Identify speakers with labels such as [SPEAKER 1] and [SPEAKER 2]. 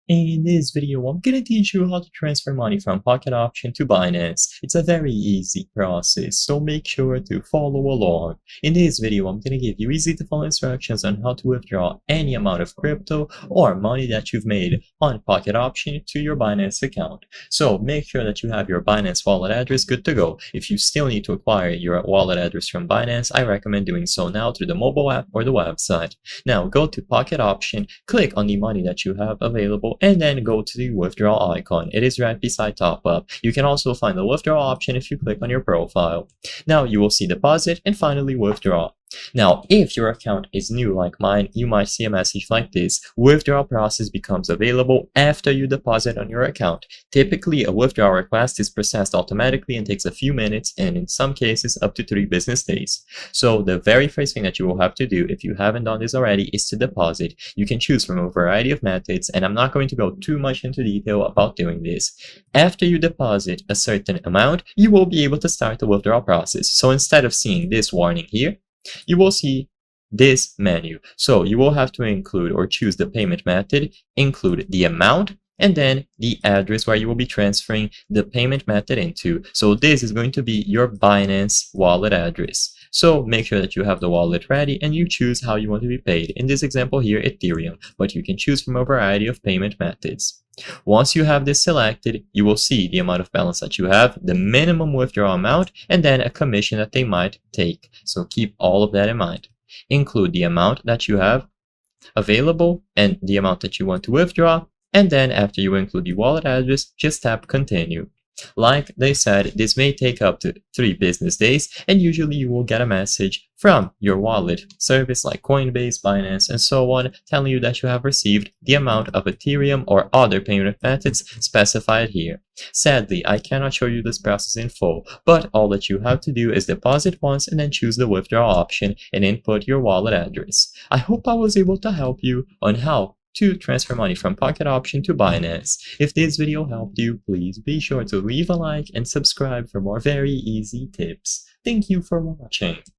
[SPEAKER 1] In this video, I'm gonna teach you how to transfer money from Pocket Option to Binance. It's a very easy process, so make sure to follow along. In this video, I'm gonna give you easy to follow instructions on how to withdraw any amount of crypto or money that you've made on Pocket Option to your Binance account. So make sure that you have your Binance wallet address good to go. If you still need to acquire your wallet address from Binance, I recommend doing so now through the mobile app or the website. Now go to Pocket Option, click on the money that you have available, and then go to the withdrawal icon. It is right beside top up. You can also find the withdrawal option if you click on your profile. Now you will see deposit and finally withdraw. Now, if your account is new like mine, you might see a message like this. Withdrawal process becomes available after you deposit on your account. Typically, a withdrawal request is processed automatically and takes a few minutes, and in some cases up to 3 business days. So the very first thing that you will have to do, if you haven't done this already, is to deposit. You can choose from a variety of methods, and I'm not going to go too much into detail about doing this. After you deposit a certain amount, you will be able to start the withdrawal process. So instead of seeing this warning here, you will see this menu. So you will have to include or choose the payment method, include the amount, and then the address where you will be transferring the payment method into. So this is going to be your Binance wallet address. So make sure that you have the wallet ready and you choose how you want to be paid. In this example here, Ethereum, but you can choose from a variety of payment methods. Once you have this selected, you will see the amount of balance that you have, the minimum withdrawal amount, and then a commission that they might take. So keep all of that in mind. Include the amount that you have available and the amount that you want to withdraw, and then after you include the wallet address, just tap continue. Like they said, this may take up to 3 business days, and usually you will get a message from your wallet service like Coinbase, Binance, and so on, telling you that you have received the amount of Ethereum or other payment methods specified here. Sadly, I cannot show you this process in full, but all that you have to do is deposit once and then choose the withdrawal option and input your wallet address. I hope I was able to help you on how to transfer money from Pocket Option to Binance. If this video helped you, please be sure to leave a like and subscribe for more very easy tips. Thank you for watching.